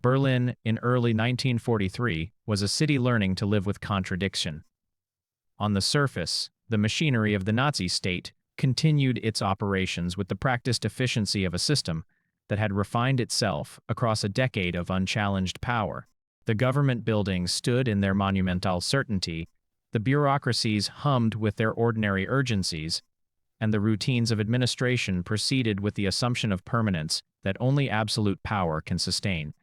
Berlin, in early 1943, was a city learning to live with contradiction. On the surface, the machinery of the Nazi state continued its operations with the practiced efficiency of a system that had refined itself across a decade of unchallenged power. The government buildings stood in their monumental certainty, the bureaucracies hummed with their ordinary urgencies, and the routines of administration proceeded with the assumption of permanence that only absolute power can sustain.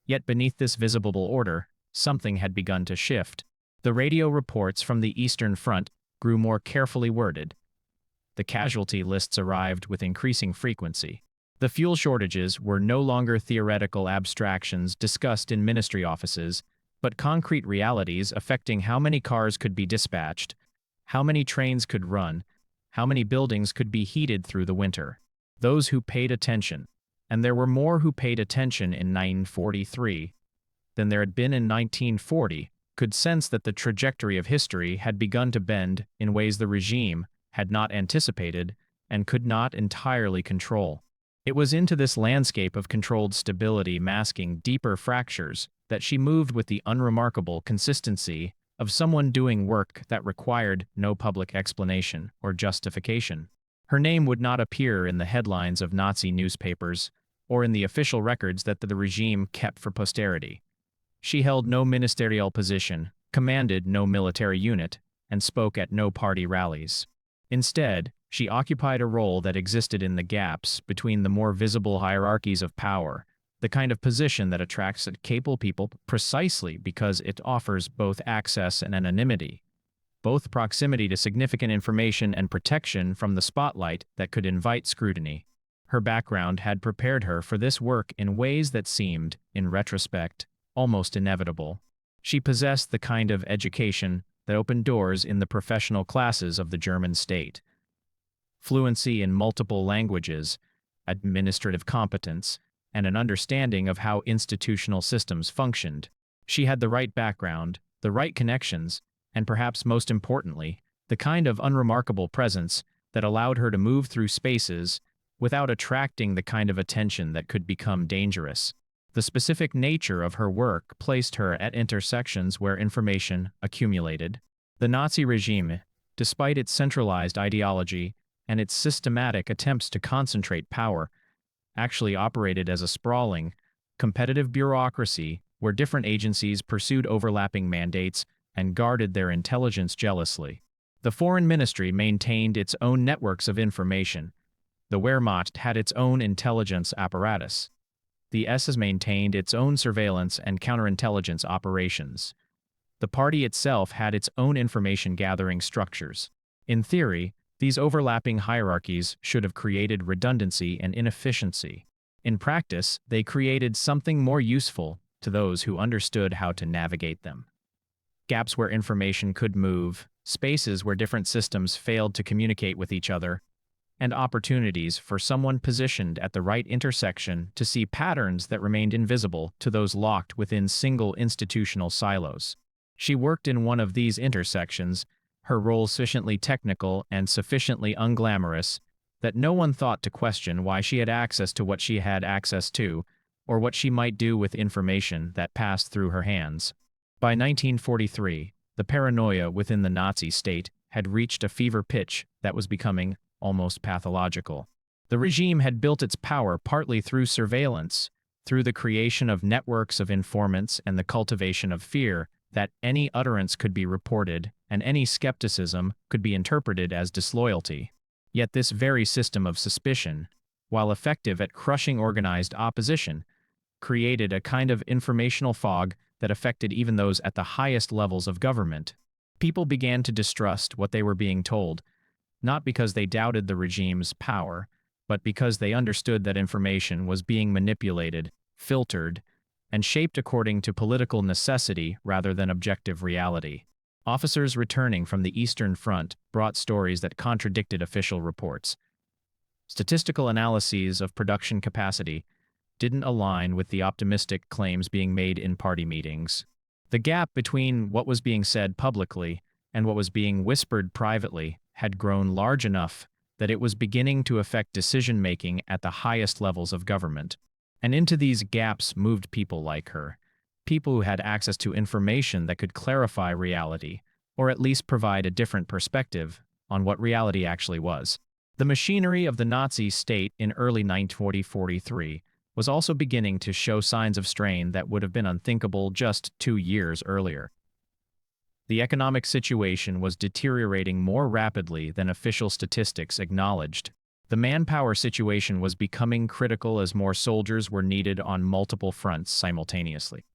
Yet beneath this visible order, something had begun to shift. The radio reports from the Eastern Front grew more carefully worded. The casualty lists arrived with increasing frequency. The fuel shortages were no longer theoretical abstractions discussed in ministry offices, but concrete realities affecting how many cars could be dispatched, how many trains could run, how many buildings could be heated through the winter. Those who paid attention, and there were more who paid attention in 1943 than there had been in 1940, could sense that the trajectory of history had begun to bend in ways the regime had not anticipated and could not entirely control. It was into this landscape of controlled stability masking deeper fractures that she moved with the unremarkable consistency of someone doing work that required no public explanation or justification. Her name would not appear in the headlines of Nazi newspapers or in the official records that the regime kept for posterity. She held no ministerial position, commanded no military unit, and spoke at no party rallies. Instead, she occupied a role that existed in the gaps between the more visible hierarchies of power, the kind of position that attracts capable people precisely because it offers both access and anonymity, both proximity to significant information and protection from the spotlight that could invite scrutiny. Her background had prepared her for this work in ways that seemed, in retrospect, almost inevitable. She possessed the kind of education that opened doors in the professional classes of the German state. Fluency in multiple languages, administrative competence, and an understanding of how institutional systems functioned. She had the right background, the right connections, and perhaps most importantly, the kind of unremarkable presence that allowed her to move through spaces without attracting the kind of attention that could become dangerous. The specific nature of her work placed her at intersections where information accumulated. The Nazi regime, despite its centralized ideology and its systematic attempts to concentrate power, actually operated as a sprawling, competitive bureaucracy where different agencies pursued overlapping mandates and guarded their intelligence jealously. The Foreign Ministry maintained its own networks of information. The Wehrmacht had its own intelligence apparatus. The SS maintained its own surveillance and counterintelligence operations. The party itself had its own information-gathering structures. In theory, these overlapping hierarchies should have created redundancy and inefficiency. In practice, they created something more useful to those who understood how to navigate them. Gaps where information could move, spaces where different systems failed to communicate with each other, and opportunities for someone positioned at the right intersection to see patterns that remained invisible to those locked within single institutional silos. She worked in one of these intersections, her role sufficiently technical and sufficiently unglamorous that no one thought to question why she had access to what she had access to, or what she might do with information that passed through her hands. By 1943, the paranoia within the Nazi state had reached a fever pitch that was becoming almost pathological. The regime had built its power partly through surveillance, through the creation of networks of informants and the cultivation of fear that any utterance could be reported and any skepticism could be interpreted as disloyalty. Yet this very system of suspicion, while effective at crushing organized opposition, created a kind of informational fog that affected even those at the highest levels of government. People began to distrust what they were being told, not because they doubted the regime's power, but because they understood that information was being manipulated, filtered, and shaped according to political necessity rather than objective reality. Officers returning from the Eastern Front brought stories that contradicted official reports. Statistical analyses of production capacity didn't align with the optimistic claims being made in party meetings. The gap between what was being said publicly and what was being whispered privately had grown large enough that it was beginning to affect decision-making at the highest levels of government. And into these gaps moved people like her, people who had access to information that could clarify reality, or at least provide a different perspective on what reality actually was. The machinery of the Nazi state in early 1943 was also beginning to show signs of strain that would have been unthinkable just 2 years earlier. The economic situation was deteriorating more rapidly than official statistics acknowledged. The manpower situation was becoming critical as more soldiers were needed on multiple fronts simultaneously.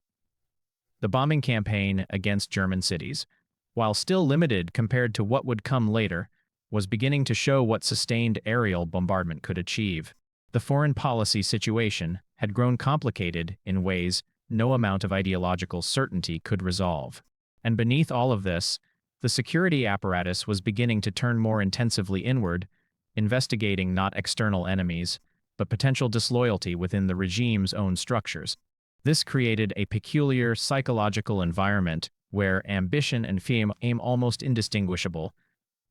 The bombing campaign against German cities, while still limited compared to what would come later, was beginning to show what sustained aerial bombardment could achieve. The foreign policy situation had grown complicated in ways no amount of ideological certainty could resolve. And beneath all of this, the security apparatus was beginning to turn more intensively inward, investigating not external enemies, but potential disloyalty within the regime's own structures. This created a peculiar psychological environment where ambition and fame aim almost indistinguishable,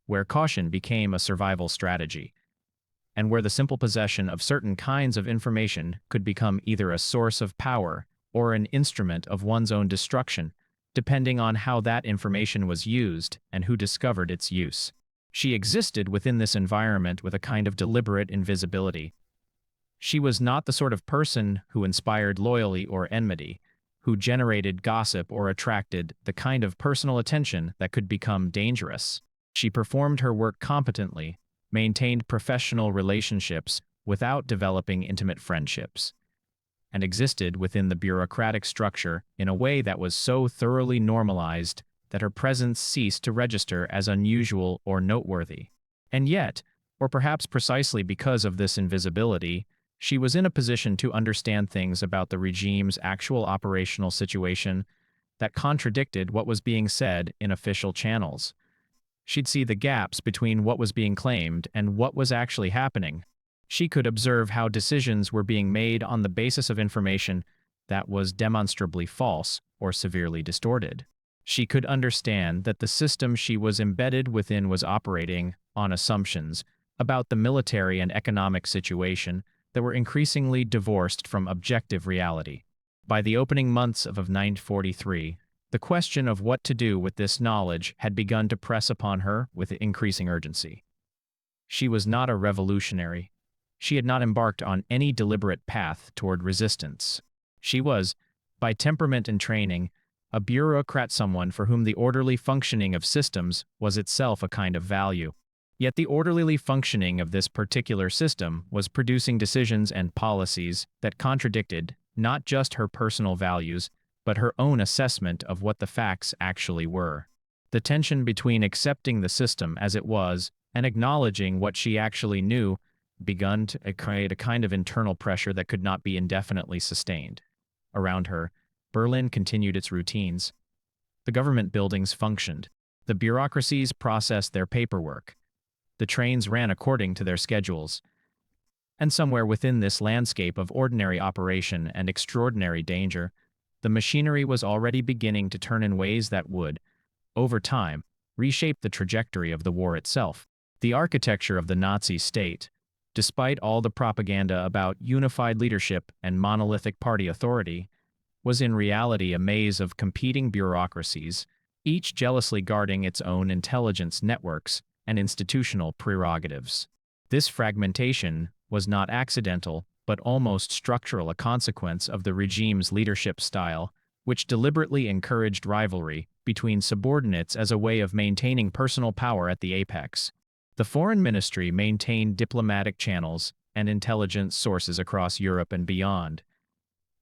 where caution became a survival strategy, and where the simple possession of certain kinds of information could become either a source of power or an instrument of one's own destruction, depending on how that information was used and who discovered its use. She existed within this environment with a kind of deliberate invisibility. She was not the sort of person who inspired loyalty or enmity, who generated gossip or attracted the kind of personal attention that could become dangerous. She performed her work competently, maintained professional relationships without developing intimate friendships, and existed within the bureaucratic structure in a way that was so thoroughly normalized that her presence ceased to register as unusual or noteworthy. And yet, or perhaps precisely because of this invisibility, she was in a position to understand things about the regime's actual operational situation that contradicted what was being said in official channels. She'd see the gaps between what was being claimed and what was actually happening. She could observe how decisions were being made on the basis of information that was demonstrably false or severely distorted. She could understand that the system she was embedded within was operating on assumptions about the military and economic situation that were increasingly divorced from objective reality. By the opening months of 1943, the question of what to do with this knowledge had begun to press upon her with increasing urgency. She was not a revolutionary. She had not embarked on any deliberate path toward resistance. She was, by temperament and training, a bureaucrat, someone for whom the orderly functioning of systems was itself a kind of value. Yet the orderly functioning of this particular system was producing decisions and policies that contradicted not just her personal values, but her own assessment of what the facts actually were. The tension between accepting the system as it was and acknowledging what she actually knew begun to create a kind of internal pressure that could not be indefinitely sustained. Around her, Berlin continued its routines. The government buildings functioned. The bureaucracies processed their paperwork. The trains ran according to their schedules. And somewhere within this landscape of ordinary operation and extraordinary danger, the machinery was already beginning to turn in ways that would, over time, reshape the trajectory of the war itself. The architecture of the Nazi state, despite all the propaganda about unified leadership and monolithic party authority, was in reality a maze of competing bureaucracies, each jealously guarding its own intelligence networks and institutional prerogatives. This fragmentation was not accidental, but almost structural, a consequence of the regime's leadership style, which deliberately encouraged rivalry between subordinates as a way of maintaining personal power at the apex. The Foreign Ministry maintained diplomatic channels and intelligence sources across Europe and beyond.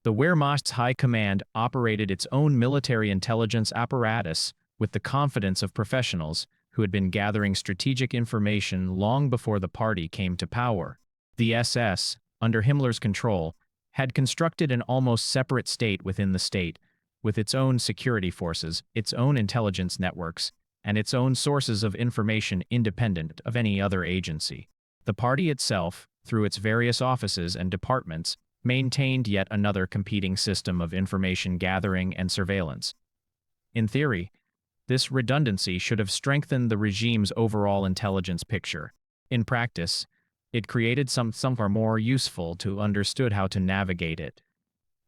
The Wehrmacht's high command operated its own military intelligence apparatus with the confidence of professionals who had been gathering strategic information long before the party came to power. The SS, under Himmler's control, had constructed an almost separate state within the state, with its own security forces, its own intelligence networks, and its own sources of information independent of any other agency. The party itself, through its various offices and departments, maintained yet another competing system of information gathering and surveillance. In theory, this redundancy should have strengthened the regime's overall intelligence picture. In practice, It created some far more useful to understood how to navigate it.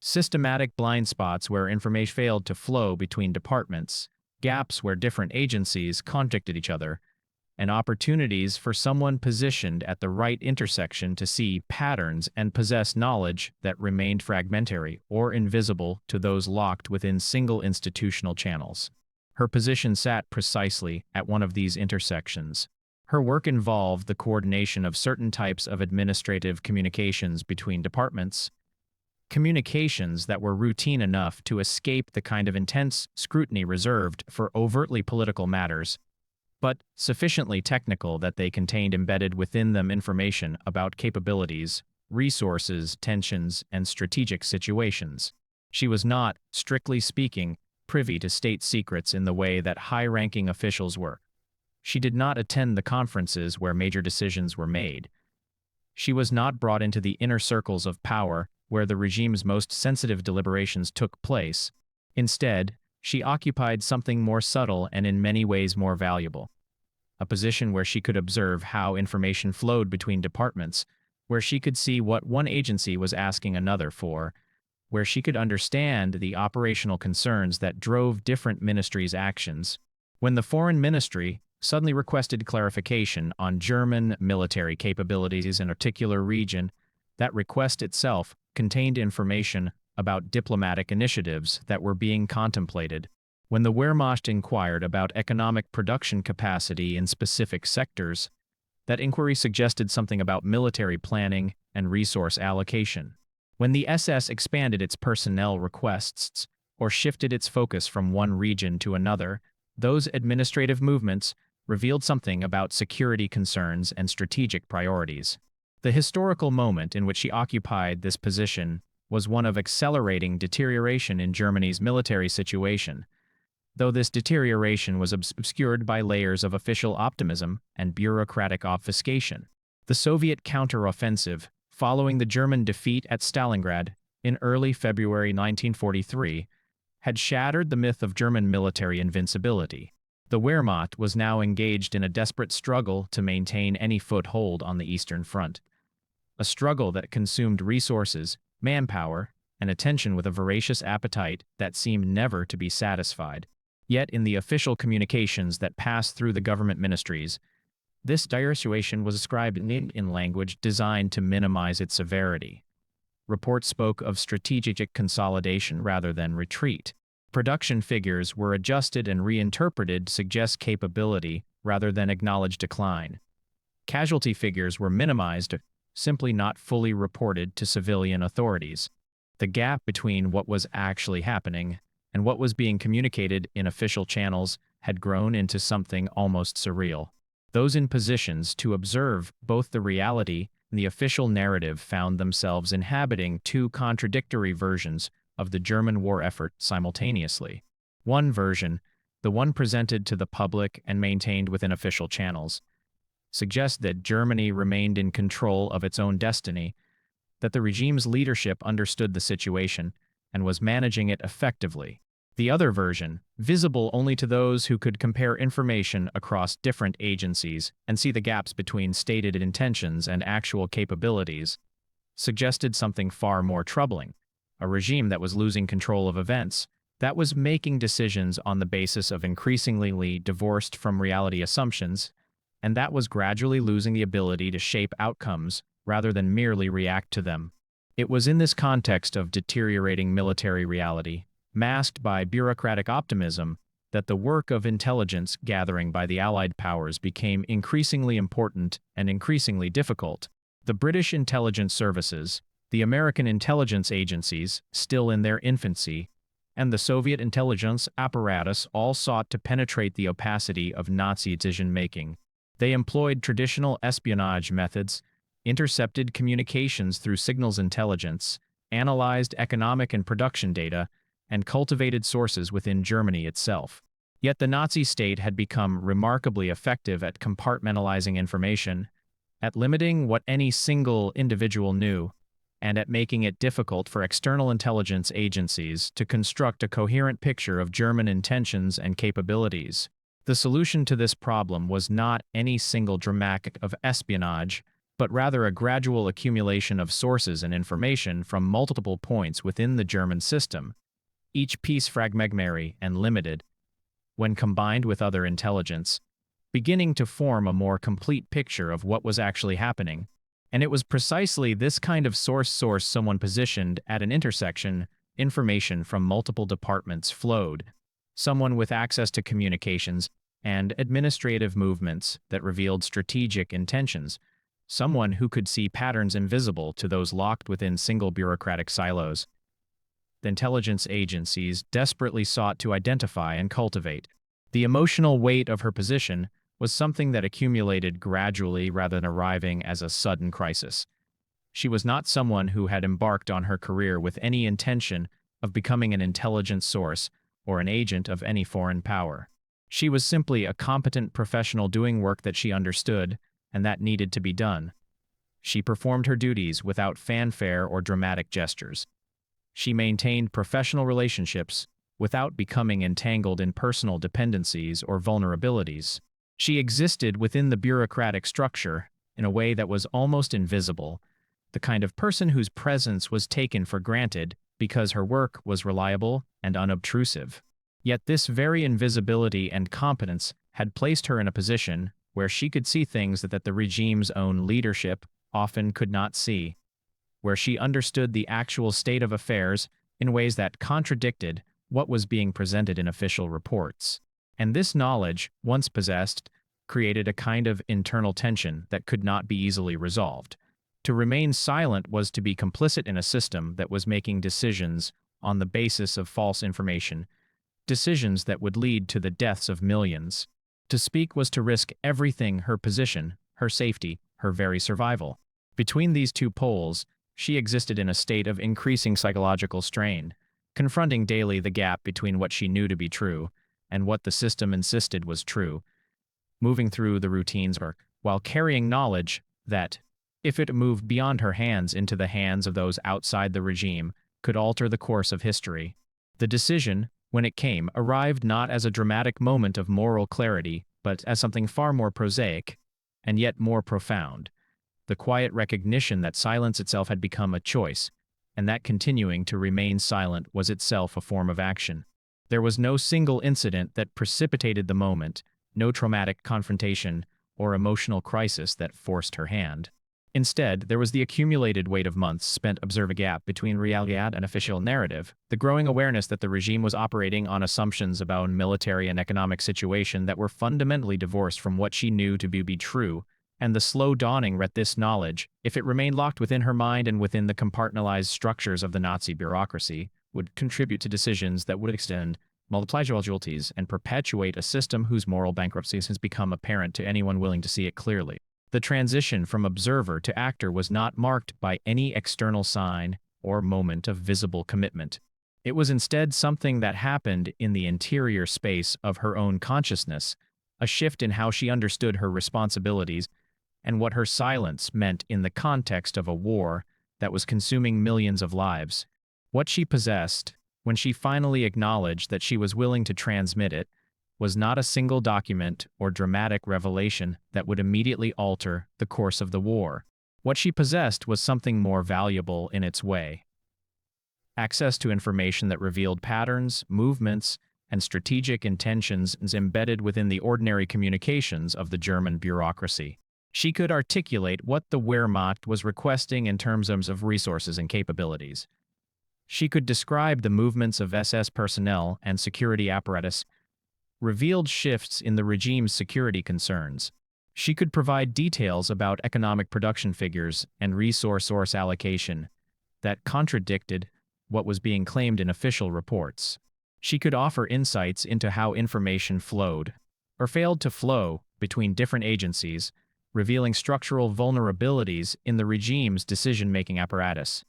Systematic blind spots where information failed to flow between departments, gaps where different agencies contradicted each other, and opportunities for someone positioned at the right intersection to see patterns and possess knowledge that remained fragmentary or invisible to those locked within single institutional channels. Her position sat precisely at one of these intersections. Her work involved the coordination of certain types of administrative communications between departments, communications that were routine enough to escape the kind of intense scrutiny reserved for overtly political matters, but sufficiently technical that they contained embedded within them information about capabilities, resources, tensions, and strategic situations. She was not, strictly speaking, privy to state secrets in the way that high-ranking officials were. She did not attend the conferences where major decisions were made. She was not brought into the inner circles of power where the regime's most sensitive deliberations took place. Instead, she occupied something more subtle and in many ways more valuable. A position where she could observe how information flowed between departments, where she could see what one agency was asking another for, where she could understand the operational concerns that drove different ministries' actions. When the Foreign Ministry suddenly requested clarification on German military capabilities in a particular region, that request itself contained information about diplomatic initiatives that were being contemplated. When the Wehrmacht inquired about economic production capacity in specific sectors, that inquiry suggested something about military planning and resource allocation. When the SS expanded its personnel requests or shifted its focus from one region to another, those administrative movements revealed something about security concerns and strategic priorities. The historical moment in which she occupied this position was one of accelerating deterioration in Germany's military situation, though this deterioration was obscured by layers of official optimism and bureaucratic obfuscation. The Soviet counteroffensive, following the German defeat at Stalingrad in early February 1943, had shattered the myth of German military invincibility. The Wehrmacht was now engaged in a desperate struggle to maintain any foothold on the Eastern Front, a struggle that consumed resources, manpower, and attention with a voracious appetite that seemed never to be satisfied. Yet in the official communications that passed through the government ministries, this dire situation was described in language designed to minimize its severity. Reports spoke of strategic consolidation rather than retreat. Production figures were adjusted and reinterpreted to suggest capability rather than acknowledge decline. Casualty figures were minimized, simply not fully reported to civilian authorities. The gap between what was actually happening and what was being communicated in official channels had grown into something almost surreal. Those in positions to observe both the reality and the official narrative found themselves inhabiting two contradictory versions of the German war effort simultaneously. One version, the one presented to the public and maintained within official channels, suggests that Germany remained in control of its own destiny, that the regime's leadership understood the situation and was managing it effectively. The other version, visible only to those who could compare information across different agencies and see the gaps between stated intentions and actual capabilities, suggested something far more troubling: a regime that was losing control of events, that was making decisions on the basis of increasingly divorced from reality assumptions, and that was gradually losing the ability to shape outcomes rather than merely react to them. It was in this context of deteriorating military reality, masked by bureaucratic optimism, that the work of intelligence gathering by the Allied powers became increasingly important and increasingly difficult. The British intelligence services, the American intelligence agencies, still in their infancy, and the Soviet intelligence apparatus all sought to penetrate the opacity of Nazi decision-making. They employed traditional espionage methods, intercepted communications through signals intelligence, analyzed economic and production data, and cultivated sources within Germany itself. Yet the Nazi state had become remarkably effective at compartmentalizing information, at limiting what any single individual knew, and at making it difficult for external intelligence agencies to construct a coherent picture of German intentions and capabilities. The solution to this problem was not any single dramatic of espionage, but rather a gradual accumulation of sources and information from multiple points within the German system, each piece fragmentary and limited, when combined with other intelligence, beginning to form a more complete picture of what was actually happening. And it was precisely this kind of source someone positioned at an intersection. Information from multiple departments flowed. Someone with access to communications and administrative movements that revealed strategic intentions. Someone who could see patterns invisible to those locked within single bureaucratic silos. The intelligence agencies desperately sought to identify and cultivate. The emotional weight of her position was something that accumulated gradually rather than arriving as a sudden crisis. She was not someone who had embarked on her career with any intention of becoming an intelligence source or an agent of any foreign power. She was simply a competent professional doing work that she understood and that needed to be done. She performed her duties without fanfare or dramatic gestures. She maintained professional relationships without becoming entangled in personal dependencies or vulnerabilities. She existed within the bureaucratic structure in a way that was almost invisible, the kind of person whose presence was taken for granted because her work was reliable and unobtrusive. Yet this very invisibility and competence had placed her in a position where she could see things that the regime's own leadership often could not see, where she understood the actual state of affairs in ways that contradicted what was being presented in official reports. And this knowledge, once possessed, created a kind of internal tension that could not be easily resolved. To remain silent was to be complicit in a system that was making decisions on the basis of false information, decisions that would lead to the deaths of millions. To speak was to risk everything: her position, her safety, her very survival. Between these two poles, she existed in a state of increasing psychological strain, confronting daily the gap between what she knew to be true and what the system insisted was true, moving through the routines while carrying knowledge that, if it moved beyond her hands into the hands of those outside the regime, could alter the course of history. The decision, when it came, arrived not as a dramatic moment of moral clarity, but as something far more prosaic, and yet more profound. The quiet recognition that silence itself had become a choice, and that continuing to remain silent was itself a form of action. There was no single incident that precipitated the moment, no traumatic confrontation or emotional crisis that forced her hand. Instead, there was the accumulated weight of months spent observing a gap between reality and official narrative, the growing awareness that the regime was operating on assumptions about military and economic situation that were fundamentally divorced from what she knew to be true, and the slow dawning that this knowledge, if it remained locked within her mind and within the compartmentalized structures of the Nazi bureaucracy, would contribute to decisions that would extend, multiply casualties, and perpetuate a system whose moral bankruptcy has become apparent to anyone willing to see it clearly. The transition from observer to actor was not marked by any external sign or moment of visible commitment. It was instead something that happened in the interior space of her own consciousness, a shift in how she understood her responsibilities and what her silence meant in the context of a war that was consuming millions of lives. What she possessed, when she finally acknowledged that she was willing to transmit it, was not a single document or dramatic revelation that would immediately alter the course of the war. What she possessed was something more valuable in its way: access to information that revealed patterns, movements, and strategic intentions embedded within the ordinary communications of the German bureaucracy. She could articulate what the Wehrmacht was requesting in terms of resources and capabilities. She could describe the movements of SS personnel and security apparatus, revealed shifts in the regime's security concerns. She could provide details about economic production figures and resource allocation that contradicted what was being claimed in official reports. She could offer insights into how information flowed, or failed to flow, between different agencies, revealing structural vulnerabilities in the regime's decision-making apparatus.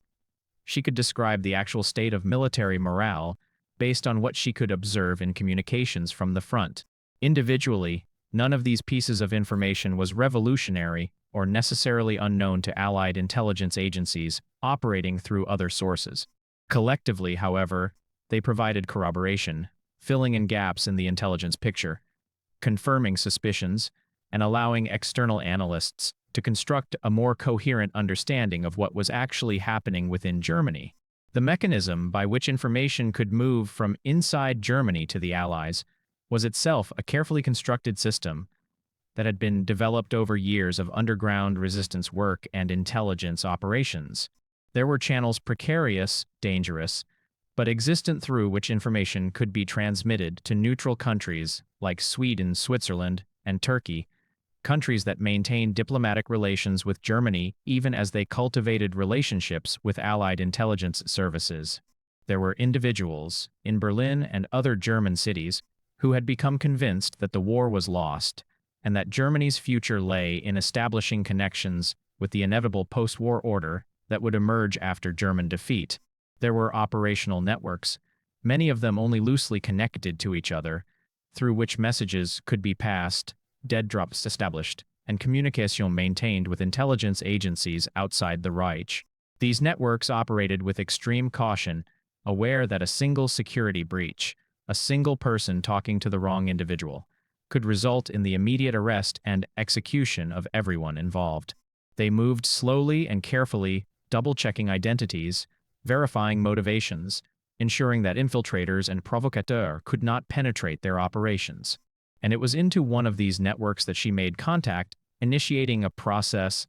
She could describe the actual state of military morale based on what she could observe in communications from the front. Individually, none of these pieces of information was revolutionary or necessarily unknown to Allied intelligence agencies operating through other sources. Collectively, however, they provided corroboration, filling in gaps in the intelligence picture, confirming suspicions, and allowing external analysts to construct a more coherent understanding of what was actually happening within Germany. The mechanism by which information could move from inside Germany to the Allies was itself a carefully constructed system that had been developed over years of underground resistance work and intelligence operations. There were channels precarious, dangerous, but existent through which information could be transmitted to neutral countries like Sweden, Switzerland, and Turkey, countries that maintained diplomatic relations with Germany even as they cultivated relationships with Allied intelligence services. There were individuals, in Berlin and other German cities, who had become convinced that the war was lost, and that Germany's future lay in establishing connections with the inevitable post-war order that would emerge after German defeat. There were operational networks, many of them only loosely connected to each other, through which messages could be passed, dead drops established, and communication maintained with intelligence agencies outside the Reich. These networks operated with extreme caution, aware that a single security breach, a single person talking to the wrong individual, could result in the immediate arrest and execution of everyone involved. They moved slowly and carefully, double-checking identities, verifying motivations, ensuring that infiltrators and provocateurs could not penetrate their operations. And it was into one of these networks that she made contact, initiating a process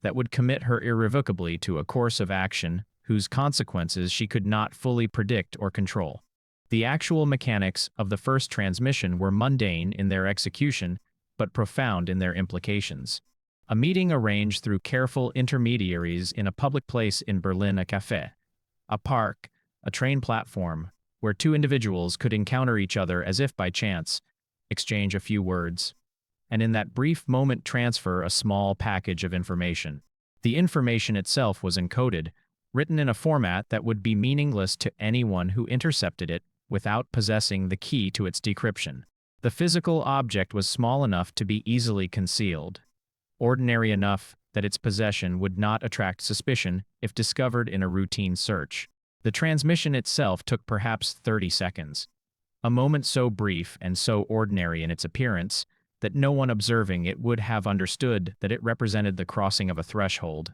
that would commit her irrevocably to a course of action whose consequences she could not fully predict or control. The actual mechanics of the first transmission were mundane in their execution, but profound in their implications. A meeting arranged through careful intermediaries in a public place in Berlin, a café, a park, a train platform, where two individuals could encounter each other as if by chance, exchange a few words, and in that brief moment transfer a small package of information. The information itself was encoded, written in a format that would be meaningless to anyone who intercepted it without possessing the key to its decryption. The physical object was small enough to be easily concealed, ordinary enough that its possession would not attract suspicion if discovered in a routine search. The transmission itself took perhaps 30 seconds, a moment so brief and so ordinary in its appearance that no one observing it would have understood that it represented the crossing of a threshold,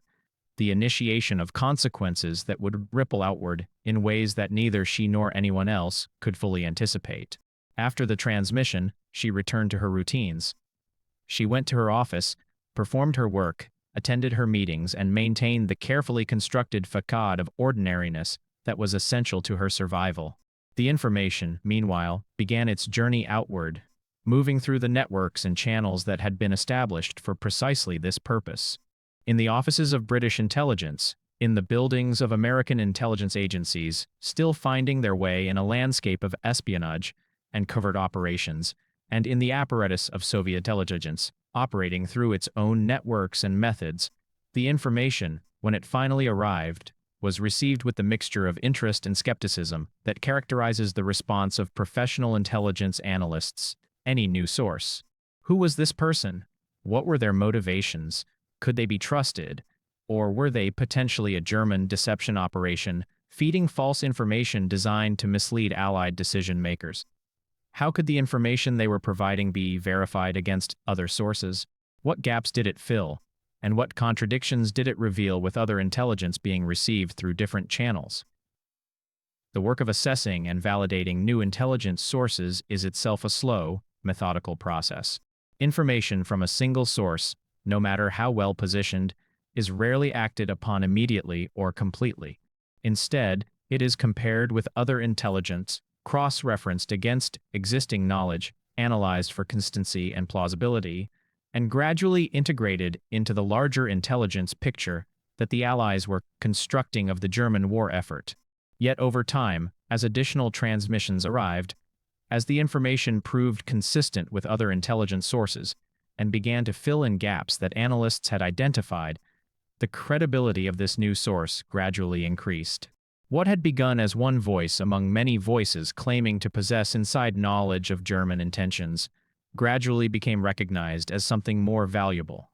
the initiation of consequences that would ripple outward in ways that neither she nor anyone else could fully anticipate. After the transmission, she returned to her routines. She went to her office, performed her work, attended her meetings, and maintained the carefully constructed facade of ordinariness that was essential to her survival. The information, meanwhile, began its journey outward, moving through the networks and channels that had been established for precisely this purpose. In the offices of British intelligence, in the buildings of American intelligence agencies, still finding their way in a landscape of espionage and covert operations, and in the apparatus of Soviet intelligence, operating through its own networks and methods, the information, when it finally arrived, was received with the mixture of interest and skepticism that characterizes the response of professional intelligence analysts. Any new source. Who was this person? What were their motivations? Could they be trusted? Or were they potentially a German deception operation, feeding false information designed to mislead Allied decision-makers? How could the information they were providing be verified against other sources? What gaps did it fill? And what contradictions did it reveal with other intelligence being received through different channels? The work of assessing and validating new intelligence sources is itself a slow, methodical process. Information from a single source, no matter how well positioned, is rarely acted upon immediately or completely. Instead, it is compared with other intelligence, cross-referenced against existing knowledge, analyzed for consistency and plausibility, and gradually integrated into the larger intelligence picture that the Allies were constructing of the German war effort. Yet over time, as additional transmissions arrived, as the information proved consistent with other intelligence sources, and began to fill in gaps that analysts had identified, the credibility of this new source gradually increased. What had begun as one voice among many voices claiming to possess inside knowledge of German intentions gradually became recognized as something more valuable.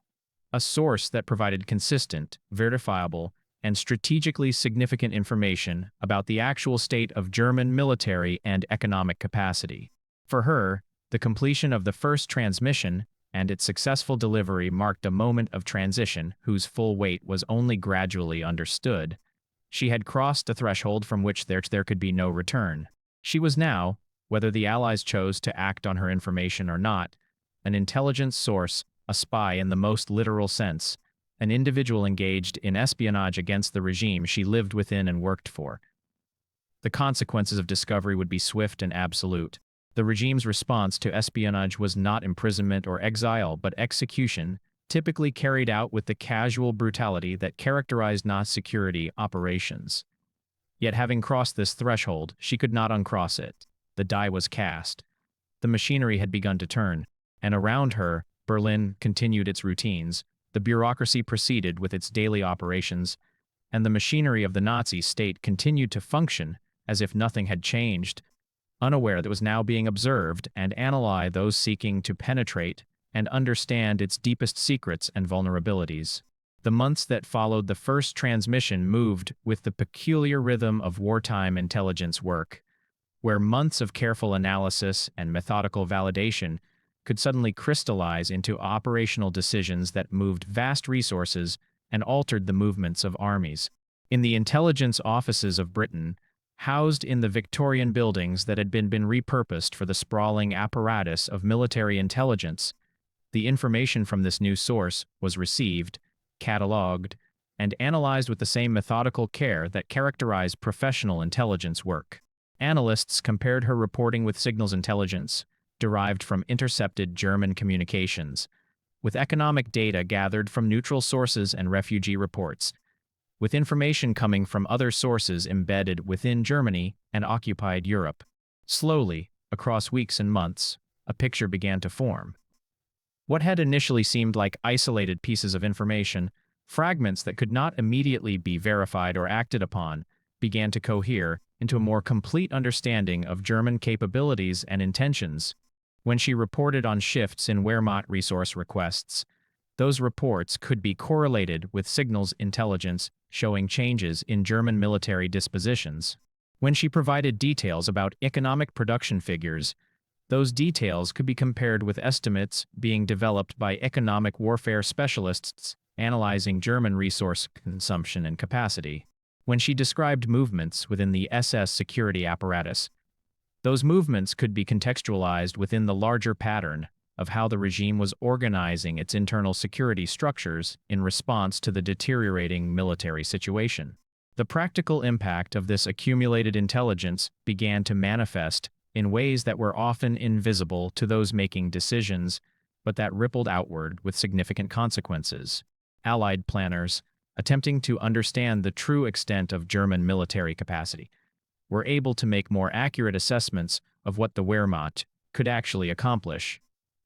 A source that provided consistent, verifiable, and strategically significant information about the actual state of German military and economic capacity. For her, the completion of the first transmission and its successful delivery marked a moment of transition whose full weight was only gradually understood. She had crossed a threshold from which there could be no return. She was now, whether the Allies chose to act on her information or not, an intelligence source, a spy in the most literal sense, an individual engaged in espionage against the regime she lived within and worked for. The consequences of discovery would be swift and absolute. The regime's response to espionage was not imprisonment or exile, but execution, typically carried out with the casual brutality that characterized Nazi security operations. Yet having crossed this threshold, she could not uncross it. The die was cast. The machinery had begun to turn, and around her, Berlin continued its routines, the bureaucracy proceeded with its daily operations, and the machinery of the Nazi state continued to function as if nothing had changed, unaware that it was now being observed and analyzed those seeking to penetrate and understand its deepest secrets and vulnerabilities. The months that followed the first transmission moved with the peculiar rhythm of wartime intelligence work, where months of careful analysis and methodical validation could suddenly crystallize into operational decisions that moved vast resources and altered the movements of armies. In the intelligence offices of Britain, housed in the Victorian buildings that had been repurposed for the sprawling apparatus of military intelligence, the information from this new source was received, catalogued, and analyzed with the same methodical care that characterized professional intelligence work. Analysts compared her reporting with signals intelligence, derived from intercepted German communications, with economic data gathered from neutral sources and refugee reports, with information coming from other sources embedded within Germany and occupied Europe. Slowly, across weeks and months, a picture began to form. What had initially seemed like isolated pieces of information, fragments that could not immediately be verified or acted upon, began to cohere into a more complete understanding of German capabilities and intentions. When she reported on shifts in Wehrmacht resource requests, those reports could be correlated with signals intelligence showing changes in German military dispositions. When she provided details about economic production figures, those details could be compared with estimates being developed by economic warfare specialists analyzing German resource consumption and capacity. When she described movements within the SS security apparatus, those movements could be contextualized within the larger pattern of how the regime was organizing its internal security structures in response to the deteriorating military situation. The practical impact of this accumulated intelligence began to manifest in ways that were often invisible to those making decisions, but that rippled outward with significant consequences. Allied planners, attempting to understand the true extent of German military capacity, were able to make more accurate assessments of what the Wehrmacht could actually accomplish,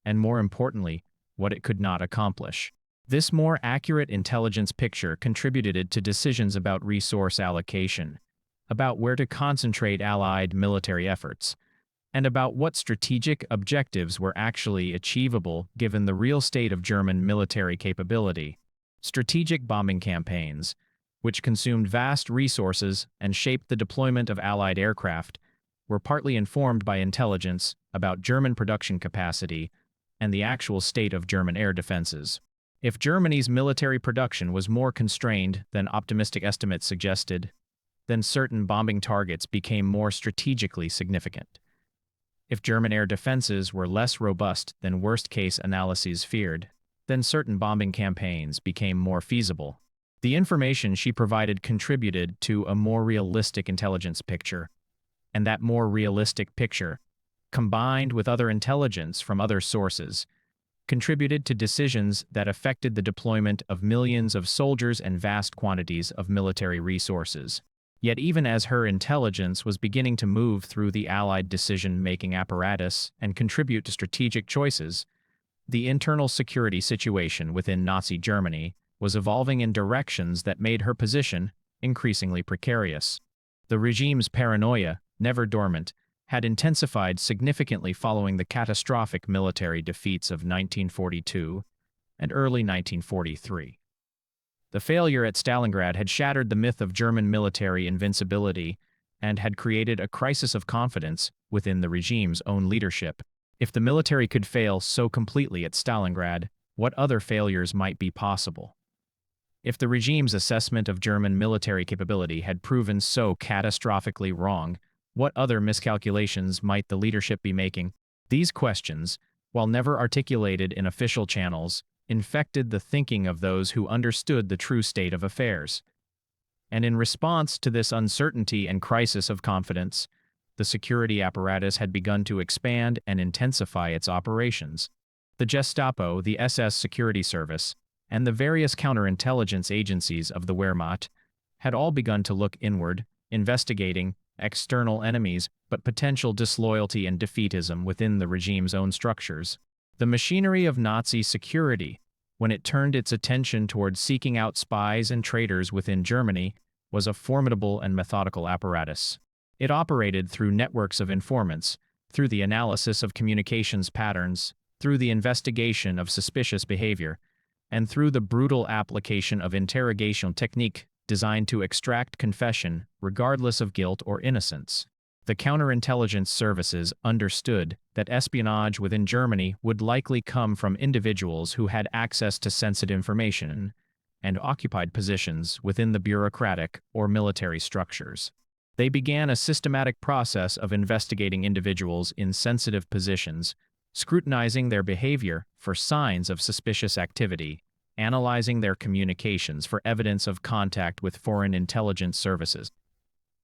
and more importantly, what it could not accomplish. This more accurate intelligence picture contributed to decisions about resource allocation, about where to concentrate Allied military efforts, and about what strategic objectives were actually achievable given the real state of German military capability. Strategic bombing campaigns, which consumed vast resources and shaped the deployment of Allied aircraft, were partly informed by intelligence about German production capacity and the actual state of German air defenses. If Germany's military production was more constrained than optimistic estimates suggested, then certain bombing targets became more strategically significant. If German air defenses were less robust than worst-case analyses feared, then certain bombing campaigns became more feasible. The information she provided contributed to a more realistic intelligence picture, and that more realistic picture, combined with other intelligence from other sources, contributed to decisions that affected the deployment of millions of soldiers and vast quantities of military resources. Yet even as her intelligence was beginning to move through the Allied decision-making apparatus and contribute to strategic choices, the internal security situation within Nazi Germany was evolving in directions that made her position increasingly precarious. The regime's paranoia, never dormant, had intensified significantly following the catastrophic military defeats of 1942 and early 1943. The failure at Stalingrad had shattered the myth of German military invincibility and had created a crisis of confidence within the regime's own leadership. If the military could fail so completely at Stalingrad, what other failures might be possible? If the regime's assessment of German military capability had proven so catastrophically wrong, what other miscalculations might the leadership be making? These questions, while never articulated in official channels, infected the thinking of those who understood the true state of affairs. And in response to this uncertainty and crisis of confidence, the security apparatus had begun to expand and intensify its operations. The Gestapo, the SS Security Service, and the various counterintelligence agencies of the Wehrmacht had all begun to look inward, investigating external enemies but potential disloyalty and defeatism within the regime's own structures. The machinery of Nazi security, when it turned its attention toward seeking out spies and traitors within Germany, was a formidable and methodical apparatus. It operated through networks of informants, through the analysis of communications patterns, through the investigation of suspicious behavior, and through the brutal application of interrogation technique designed to extract confession regardless of guilt or innocence. The counterintelligence services understood that espionage within Germany would likely come from individuals who had access to sensitive information and occupied positions within the bureaucratic or military structures. They began a systematic process of investigating individuals in sensitive positions, scrutinizing their behavior for signs of suspicious activity, analyzing their communications for evidence of contact with foreign intelligence services.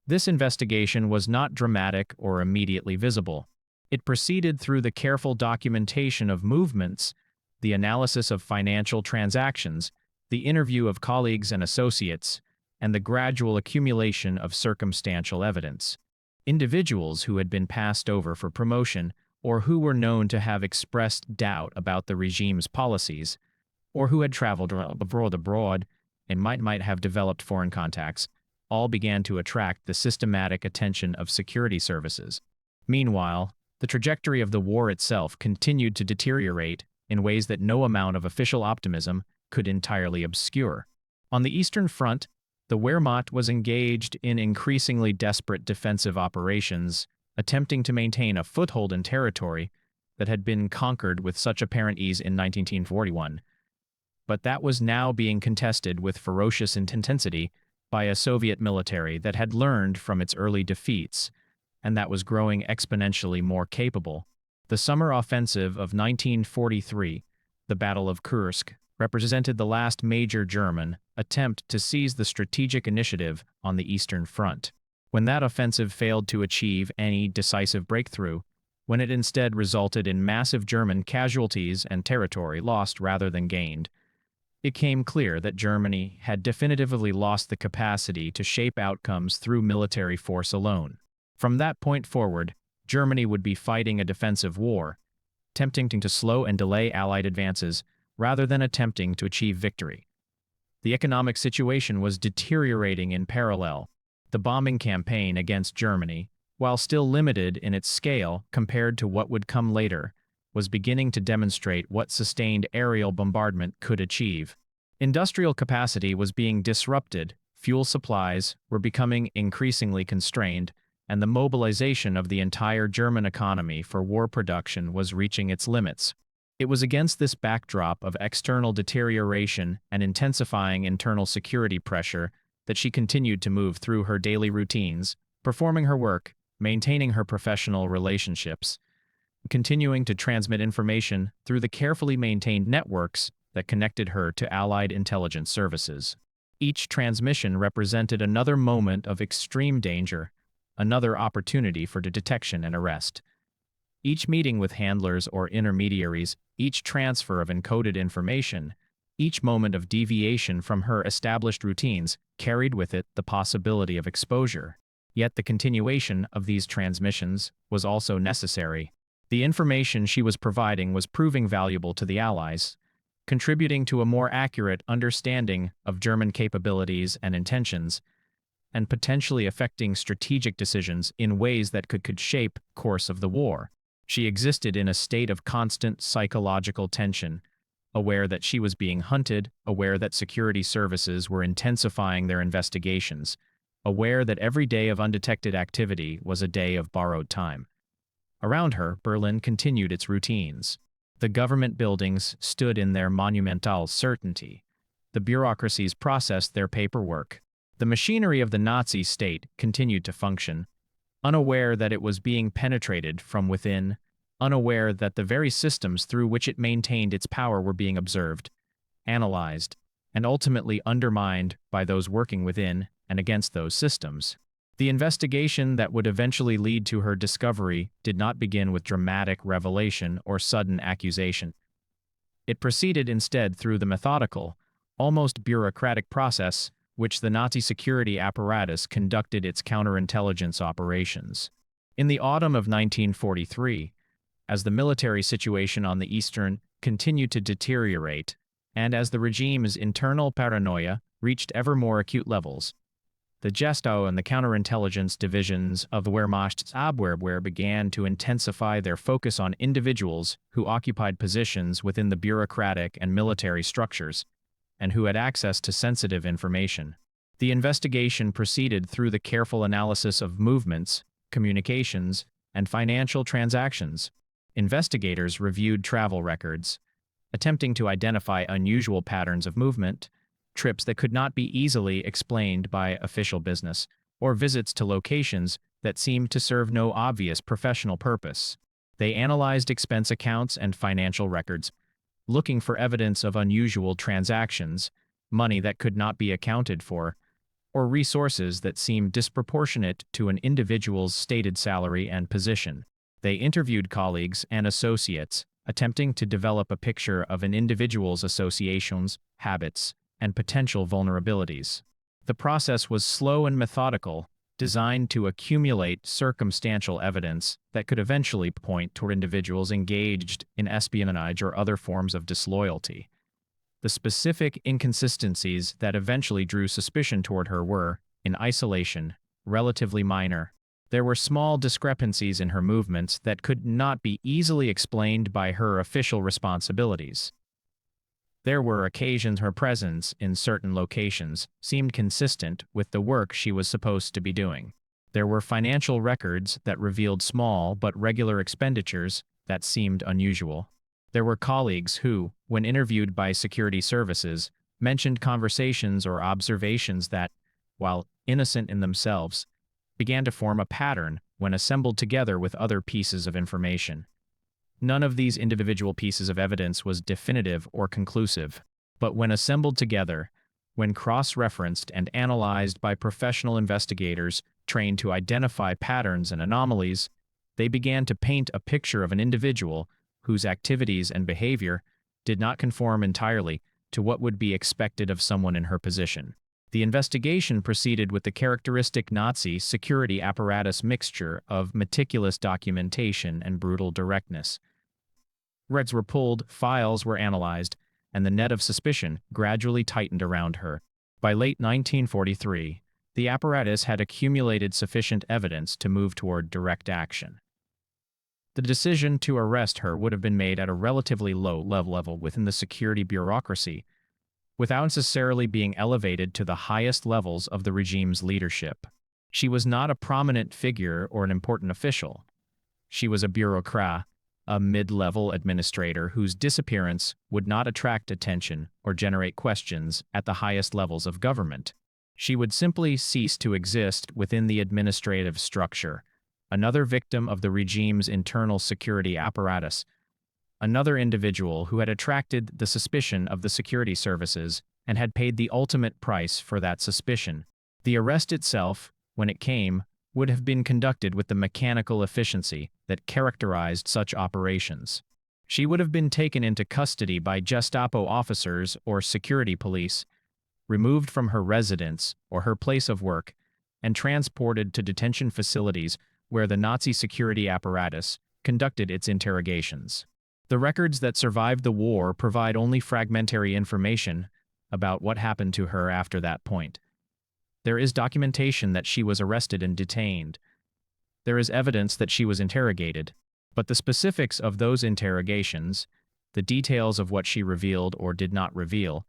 This investigation was not dramatic or immediately visible. It proceeded through the careful documentation of movements, the analysis of financial transactions, the interview of colleagues and associates, and the gradual accumulation of circumstantial evidence. Individuals who had been passed over for promotion or who were known to have expressed doubt about the regime's policies, or who had traveled abroad and might have developed foreign contacts, all began to attract the systematic attention of security services. Meanwhile, the trajectory of the war itself continued to deteriorate in ways that no amount of official optimism could entirely obscure. On the Eastern Front, the Wehrmacht was engaged in increasingly desperate defensive operations, attempting to maintain a foothold in territory that had been conquered with such apparent ease in 1941. But that was now being contested with ferocious intensity by a Soviet military that had learned from its early defeats, and that was growing exponentially more capable. The summer offensive of 1943, the Battle of Kursk, represented the last major German attempt to seize the strategic initiative on the Eastern Front. When that offensive failed to achieve any decisive breakthrough, when it instead resulted in massive German casualties and territory lost rather than gained, it became clear that Germany had definitively lost the capacity to shape outcomes through military force alone. From that point forward, Germany would be fighting a defensive war, attempting to slow and delay Allied advances rather than attempting to achieve victory. The economic situation was deteriorating in parallel. The bombing campaign against Germany, while still limited in its scale compared to what would come later, was beginning to demonstrate what sustained aerial bombardment could achieve. Industrial capacity was being disrupted, fuel supplies were becoming increasingly constrained, and the mobilization of the entire German economy for war production was reaching its limits. It was against this backdrop of external deterioration and intensifying internal security pressure that she continued to move through her daily routines, performing her work, maintaining her professional relationships, continuing to transmit information through the carefully maintained networks that connected her to Allied intelligence services. Each transmission represented another moment of extreme danger, another opportunity for detection and arrest. Each meeting with handlers or intermediaries, each transfer of encoded information, each moment of deviation from her established routines carried with it the possibility of exposure. Yet the continuation of these transmissions was also necessary. The information she was providing was proving valuable to the Allies, contributing to a more accurate understanding of German capabilities and intentions, and potentially affecting strategic decisions in ways that could shape the course of the war. She existed in a state of constant psychological tension, aware that she was being hunted, aware that security services were intensifying their investigations, aware that every day of undetected activity was a day of borrowed time. Around her, Berlin continued its routines. The government buildings stood in their monumental certainty. The bureaucracies processed their paperwork. The machinery of the Nazi state continued to function, unaware that it was being penetrated from within, unaware that the very systems through which it maintained its power were being observed, analyzed, and ultimately undermined by those working within and against those systems. The investigation that would eventually lead to her discovery did not begin with dramatic revelation or sudden accusation. It proceeded instead through the methodical, almost bureaucratic process which the Nazi security apparatus conducted its counterintelligence operations. In the autumn of 1943, as the military situation on the Eastern continued to deteriorate, and as the regime's internal paranoia reached ever more acute levels, the Gestapo and the counterintelligence divisions of the Wehrmachtsabwehr began to intensify their focus on individuals who occupied positions within the bureaucratic and military structures, and who had access to sensitive information. The investigation proceeded through the careful analysis of movements, communications, and financial transactions. Investigators reviewed travel records, attempting to identify unusual patterns of movement, trips that could not be easily explained by official business, or visits to locations that seemed to serve no obvious professional purpose. They analyzed expense accounts and financial records, looking for evidence of unusual transactions, money that could not be accounted for, or resources that seemed disproportionate to an individual's stated salary and position. They interviewed colleagues and associates, attempting to develop a picture of an individual's associations, habits, and potential vulnerabilities. The process was slow and methodical, designed to accumulate circumstantial evidence that could eventually point toward individuals engaged in espionage or other forms of disloyalty. The specific inconsistencies that eventually drew suspicion toward her were, in isolation, relatively minor. There were small discrepancies in her movements that could not be easily explained by her official responsibilities. There were occasions her presence in certain locations seemed consistent with the work she was supposed to be doing. There were financial records that revealed small but regular expenditures that seemed unusual. There were colleagues who, when interviewed by security services, mentioned conversations or observations that, while innocent in themselves, began to form a pattern when assembled together with other pieces of information. None of these individual pieces of evidence was definitive or conclusive, but when assembled together, when cross-referenced and analyzed by professional investigators trained to identify patterns and anomalies, they began to paint a picture of an individual whose activities and behavior did not conform entirely to what would be expected of someone in her position. The investigation proceeded with the characteristic Nazi security apparatus mixture of meticulous documentation and brutal directness. Records were pulled, files were analyzed, and the net of suspicion gradually tightened around her. By late 1943, the apparatus had accumulated sufficient evidence to move toward direct action. The decision to arrest her would have been made at a relatively low level within the security bureaucracy, without necessarily being elevated to the highest levels of the regime's leadership. She was not a prominent figure or an important official. She was a bureaucrat, a mid-level administrator whose disappearance would not attract attention or generate questions at the highest levels of government. She would simply cease to exist within the administrative structure, another victim of the regime's internal security apparatus, another individual who had attracted the suspicion of the security services and had paid the ultimate price for that suspicion. The arrest itself, when it came, would have been conducted with the mechanical efficiency that characterized such operations. She would have been taken into custody by Gestapo officers or security police, removed from her residence or her place of work, and transported to detention facilities where the Nazi security apparatus conducted its interrogations. The records that survived the war provide only fragmentary information about what happened to her after that point. There is documentation that she was arrested and detained. There is evidence that she was interrogated, but the specifics of those interrogations, the details of what she revealed or did not reveal,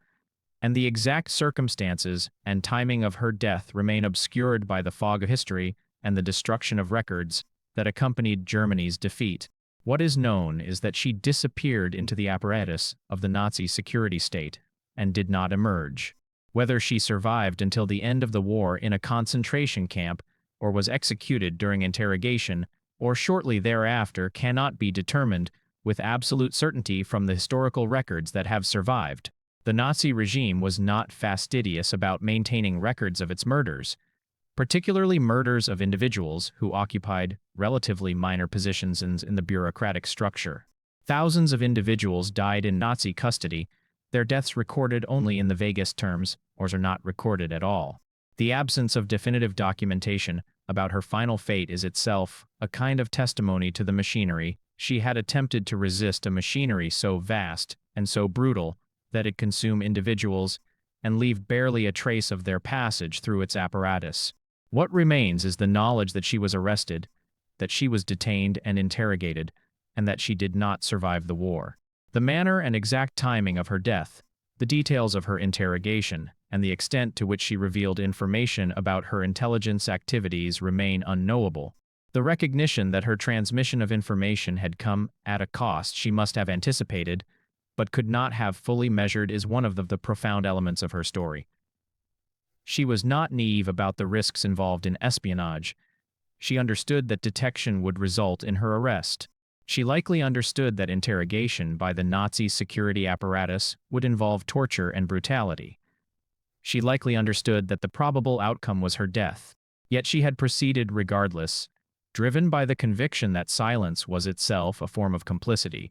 and the exact circumstances and timing of her death remain obscured by the fog of history and the destruction of records that accompanied Germany's defeat. What is known is that she disappeared into the apparatus of the Nazi security state and did not emerge. Whether she survived until the end of the war in a concentration camp or was executed during interrogation or shortly thereafter cannot be determined with absolute certainty from the historical records that have survived. The Nazi regime was not fastidious about maintaining records of its murders, particularly murders of individuals who occupied relatively minor positions in the bureaucratic structure. Thousands of individuals died in Nazi custody, their deaths recorded only in the vaguest terms, or are not recorded at all. The absence of definitive documentation about her final fate is itself a kind of testimony to the machinery. She had attempted to resist a machinery so vast and so brutal that it consumed individuals and leave barely a trace of their passage through its apparatus. What remains is the knowledge that she was arrested, that she was detained and interrogated, and that she did not survive the war. The manner and exact timing of her death, the details of her interrogation, and the extent to which she revealed information about her intelligence activities remain unknowable. The recognition that her transmission of information had come at a cost she must have anticipated, but could not have fully measured is one of the profound elements of her story. She was not naive about the risks involved in espionage. She understood that detection would result in her arrest. She likely understood that interrogation by the Nazi security apparatus would involve torture and brutality. She likely understood that the probable outcome was her death. Yet she had proceeded regardless, driven by the conviction that silence was itself a form of complicity.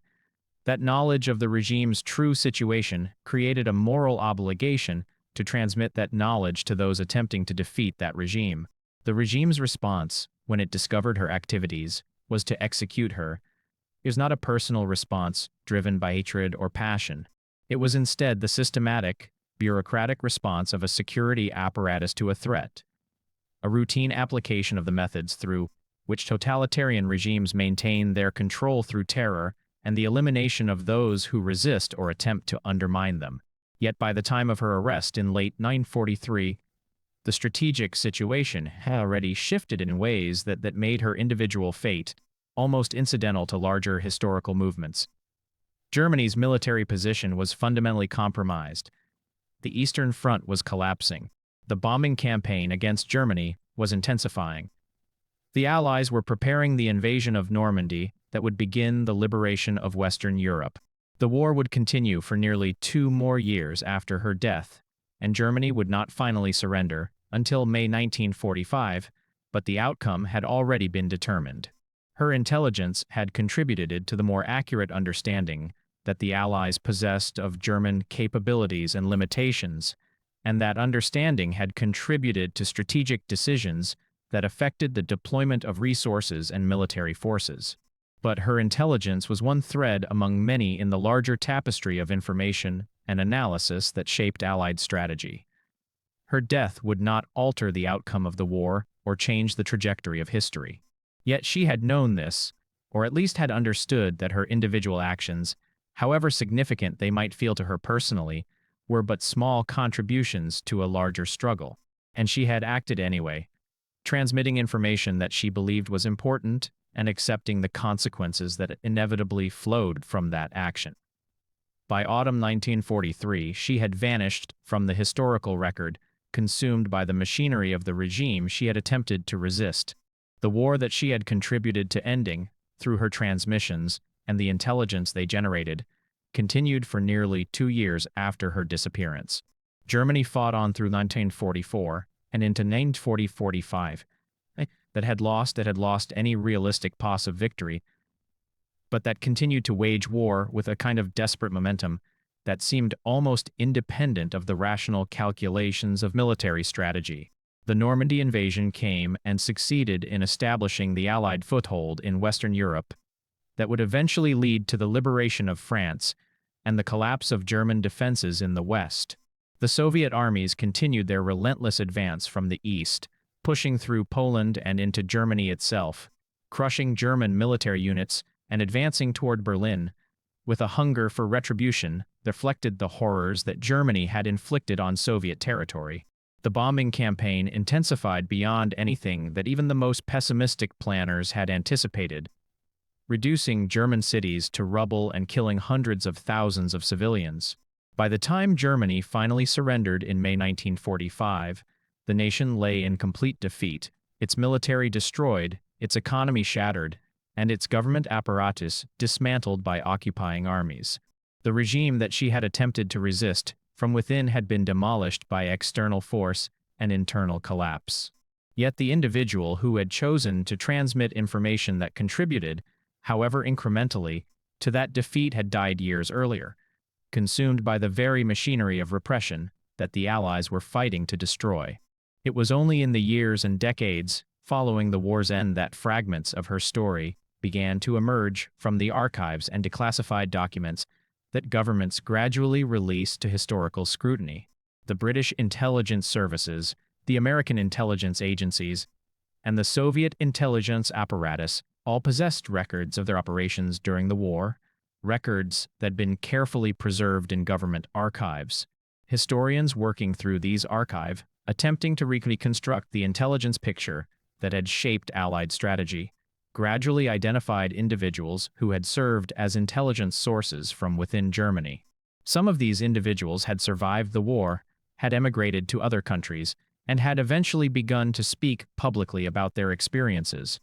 That knowledge of the regime's true situation created a moral obligation to transmit that knowledge to those attempting to defeat that regime. The regime's response, when it discovered her activities, was to execute her. It was not a personal response driven by hatred or passion. It was instead the systematic, bureaucratic response of a security apparatus to a threat, a routine application of the methods through which totalitarian regimes maintain their control through terror and the elimination of those who resist or attempt to undermine them. Yet by the time of her arrest in late 1943, the strategic situation had already shifted in ways that made her individual fate almost incidental to larger historical movements. Germany's military position was fundamentally compromised. The Eastern Front was collapsing. The bombing campaign against Germany was intensifying. The Allies were preparing the invasion of Normandy that would begin the liberation of Western Europe. The war would continue for nearly 2 more years after her death, and Germany would not finally surrender until May 1945, but the outcome had already been determined. Her intelligence had contributed to the more accurate understanding that the Allies possessed of German capabilities and limitations, and that understanding had contributed to strategic decisions that affected the deployment of resources and military forces. But her intelligence was one thread among many in the larger tapestry of information and analysis that shaped Allied strategy. Her death would not alter the outcome of the war or change the trajectory of history. Yet she had known this, or at least had understood that her individual actions, however significant they might feel to her personally, were but small contributions to a larger struggle. And she had acted anyway, transmitting information that she believed was important and accepting the consequences that inevitably flowed from that action. By autumn 1943, she had vanished from the historical record, consumed by the machinery of the regime she had attempted to resist. The war that she had contributed to ending, through her transmissions and the intelligence they generated, continued for nearly 2 years after her disappearance. Germany fought on through 1944 and into 1945. That had lost any realistic pause of victory, but that continued to wage war with a kind of desperate momentum that seemed almost independent of the rational calculations of military strategy. The Normandy invasion came and succeeded in establishing the Allied foothold in Western Europe that would eventually lead to the liberation of France and the collapse of German defenses in the West. The Soviet armies continued their relentless advance from the east, pushing through Poland and into Germany itself, crushing German military units and advancing toward Berlin, with a hunger for retribution that reflected the horrors that Germany had inflicted on Soviet territory. The bombing campaign intensified beyond anything that even the most pessimistic planners had anticipated, reducing German cities to rubble and killing hundreds of thousands of civilians. By the time Germany finally surrendered in May 1945, the nation lay in complete defeat, its military destroyed, its economy shattered, and its government apparatus dismantled by occupying armies. The regime that she had attempted to resist from within had been demolished by external force and internal collapse. Yet the individual who had chosen to transmit information that contributed, however incrementally, to that defeat had died years earlier, consumed by the very machinery of repression that the Allies were fighting to destroy. It was only in the years and decades following the war's end that fragments of her story began to emerge from the archives and declassified documents that governments gradually released to historical scrutiny. The British intelligence services, the American intelligence agencies, and the Soviet intelligence apparatus all possessed records of their operations during the war, records that had been carefully preserved in government archives. Historians working through these archives, attempting to reconstruct the intelligence picture that had shaped Allied strategy, gradually identified individuals who had served as intelligence sources from within Germany. Some of these individuals had survived the war, had emigrated to other countries, and had eventually begun to speak publicly about their experiences.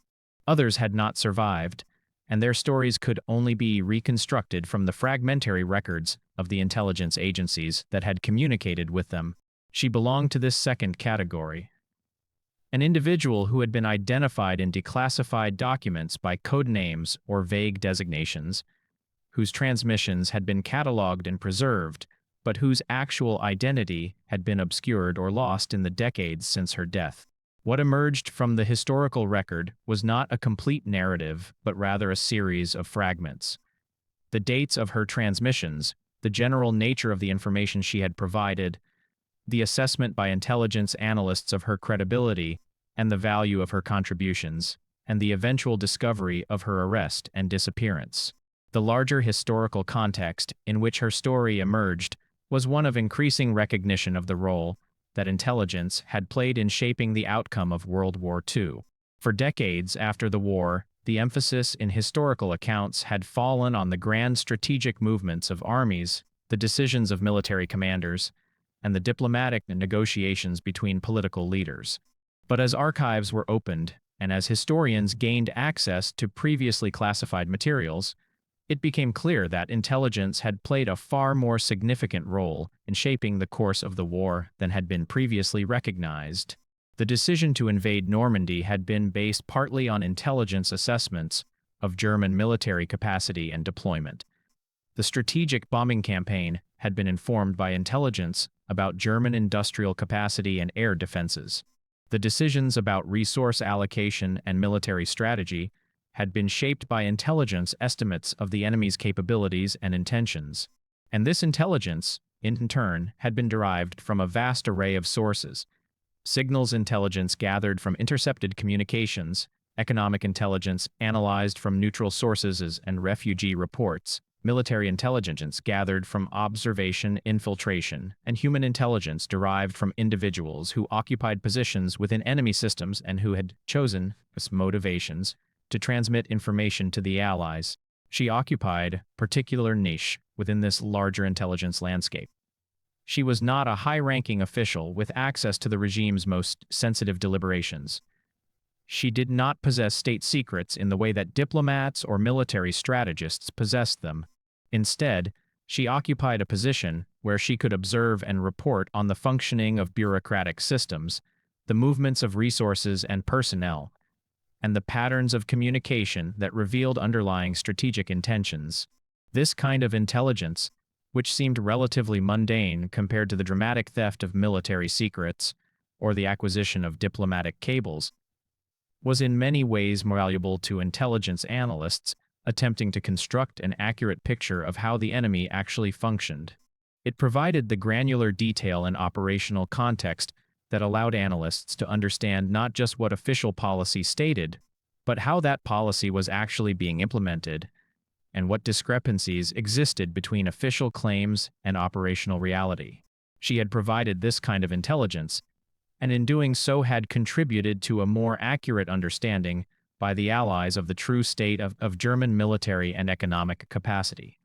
Others had not survived, and their stories could only be reconstructed from the fragmentary records of the intelligence agencies that had communicated with them. She belonged to this second category. An individual who had been identified in declassified documents by code names or vague designations, whose transmissions had been catalogued and preserved, but whose actual identity had been obscured or lost in the decades since her death. What emerged from the historical record was not a complete narrative, but rather a series of fragments. The dates of her transmissions, the general nature of the information she had provided, the assessment by intelligence analysts of her credibility and the value of her contributions, and the eventual discovery of her arrest and disappearance. The larger historical context in which her story emerged was one of increasing recognition of the role that intelligence had played in shaping the outcome of World War II. For decades after the war, the emphasis in historical accounts had fallen on the grand strategic movements of armies, the decisions of military commanders, and the diplomatic negotiations between political leaders. But as archives were opened, and as historians gained access to previously classified materials, it became clear that intelligence had played a far more significant role in shaping the course of the war than had been previously recognized. The decision to invade Normandy had been based partly on intelligence assessments of German military capacity and deployment. The strategic bombing campaign had been informed by intelligence about German industrial capacity and air defenses. The decisions about resource allocation and military strategy had been shaped by intelligence estimates of the enemy's capabilities and intentions. And this intelligence, in turn, had been derived from a vast array of sources. Signals intelligence gathered from intercepted communications, economic intelligence analyzed from neutral sources and refugee reports, military intelligence gathered from observation, infiltration, and human intelligence derived from individuals who occupied positions within enemy systems and who had chosen, as motivations, to transmit information to the Allies. She occupied a particular niche within this larger intelligence landscape. She was not a high-ranking official with access to the regime's most sensitive deliberations. She did not possess state secrets in the way that diplomats or military strategists possessed them. Instead, she occupied a position where she could observe and report on the functioning of bureaucratic systems, the movements of resources and personnel, and the patterns of communication that revealed underlying strategic intentions. This kind of intelligence, which seemed relatively mundane compared to the dramatic theft of military secrets or the acquisition of diplomatic cables, was in many ways more valuable to intelligence analysts attempting to construct an accurate picture of how the enemy actually functioned. It provided the granular detail and operational context that allowed analysts to understand not just what official policy stated, but how that policy was actually being implemented, and what discrepancies existed between official claims and operational reality. She had provided this kind of intelligence and in doing so had contributed to a more accurate understanding by the Allies of the true state of German military and economic capacity.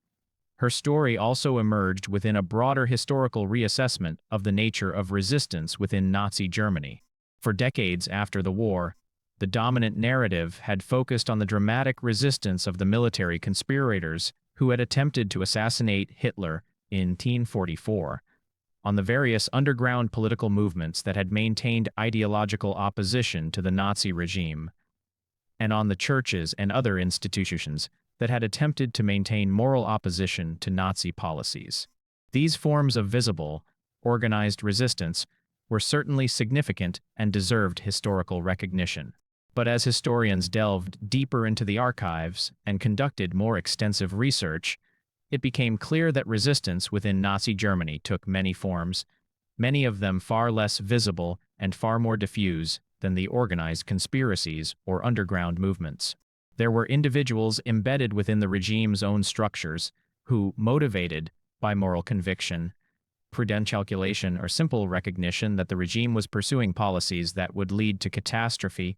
Her story also emerged within a broader historical reassessment of the nature of resistance within Nazi Germany. For decades after the war, the dominant narrative had focused on the dramatic resistance of the military conspirators who had attempted to assassinate Hitler in 1944, on the various underground political movements that had maintained ideological opposition to the Nazi regime, and on the churches and other institutions that had attempted to maintain moral opposition to Nazi policies. These forms of visible, organized resistance were certainly significant and deserved historical recognition. But as historians delved deeper into the archives and conducted more extensive research, it became clear that resistance within Nazi Germany took many forms, many of them far less visible and far more diffuse than the organized conspiracies or underground movements. There were individuals embedded within the regime's own structures who, motivated by moral conviction, prudent calculation, or simple recognition that the regime was pursuing policies that would lead to catastrophe,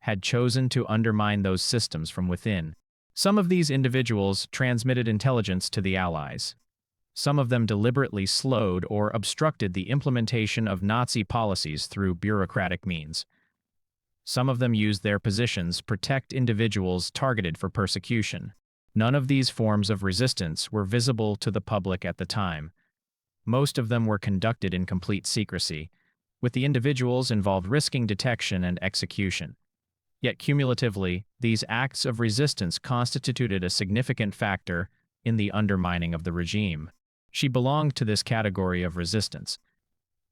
had chosen to undermine those systems from within. Some of these individuals transmitted intelligence to the Allies. Some of them deliberately slowed or obstructed the implementation of Nazi policies through bureaucratic means. Some of them used their positions to protect individuals targeted for persecution. None of these forms of resistance were visible to the public at the time. Most of them were conducted in complete secrecy, with the individuals involved risking detection and execution. Yet cumulatively, these acts of resistance constituted a significant factor in the undermining of the regime. She belonged to this category of resistance,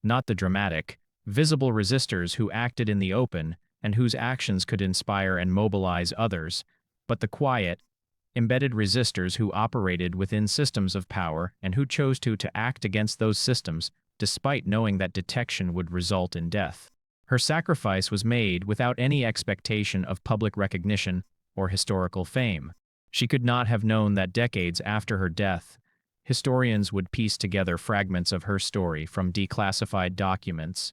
not the dramatic, visible resistors who acted in the open and whose actions could inspire and mobilize others, but the quiet, embedded resistors who operated within systems of power and who chose to act against those systems despite knowing that detection would result in death. Her sacrifice was made without any expectation of public recognition or historical fame. She could not have known that decades after her death, historians would piece together fragments of her story from declassified documents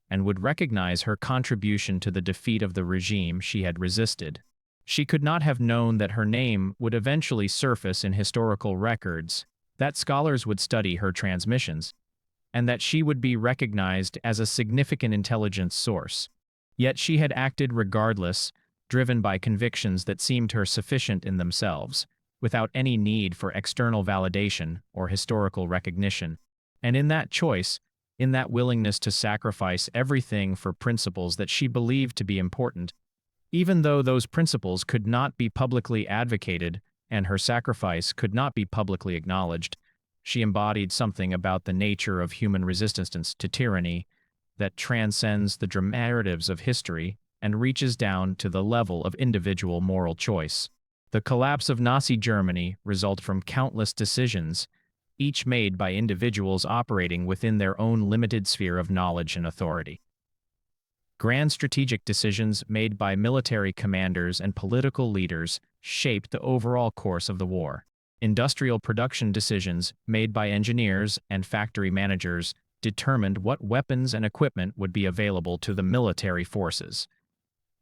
and would recognize her contribution to the defeat of the regime she had resisted. She could not have known that her name would eventually surface in historical records, that scholars would study her transmissions, and that she would be recognized as a significant intelligence source. Yet she had acted regardless, driven by convictions that seemed her sufficient in themselves, without any need for external validation or historical recognition. And in that choice, in that willingness to sacrifice everything for principles that she believed to be important, even though those principles could not be publicly advocated and her sacrifice could not be publicly acknowledged, she embodied something about the nature of human resistance to tyranny that transcends the narratives of history and reaches down to the level of individual moral choice. The collapse of Nazi Germany resulted from countless decisions, each made by individuals operating within their own limited sphere of knowledge and authority. Grand strategic decisions made by military commanders and political leaders shaped the overall course of the war. Industrial production decisions made by engineers and factory managers determined what weapons and equipment would be available to the military forces.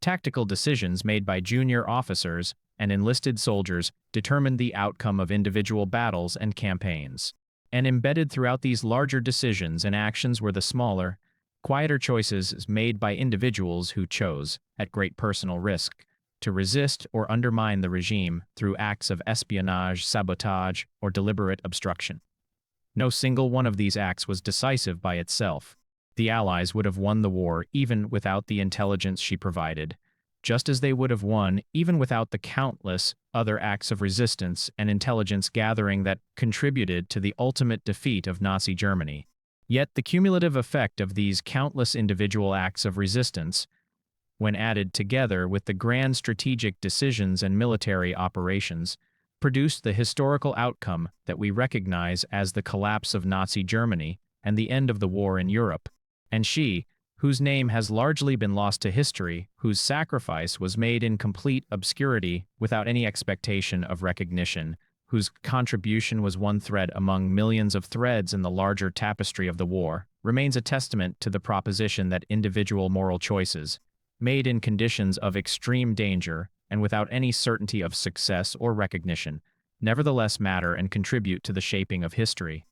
Tactical decisions made by junior officers and enlisted soldiers determined the outcome of individual battles and campaigns. And embedded throughout these larger decisions and actions were the smaller, quieter choices made by individuals who chose, at great personal risk, to resist or undermine the regime through acts of espionage, sabotage, or deliberate obstruction. No single one of these acts was decisive by itself. The Allies would have won the war even without the intelligence she provided, just as they would have won even without the countless other acts of resistance and intelligence gathering that contributed to the ultimate defeat of Nazi Germany. Yet the cumulative effect of these countless individual acts of resistance, when added together with the grand strategic decisions and military operations, produced the historical outcome that we recognize as the collapse of Nazi Germany and the end of the war in Europe. And she, whose name has largely been lost to history, whose sacrifice was made in complete obscurity without any expectation of recognition, whose contribution was one thread among millions of threads in the larger tapestry of the war, remains a testament to the proposition that individual moral choices, made in conditions of extreme danger and without any certainty of success or recognition, nevertheless matter and contribute to the shaping of history.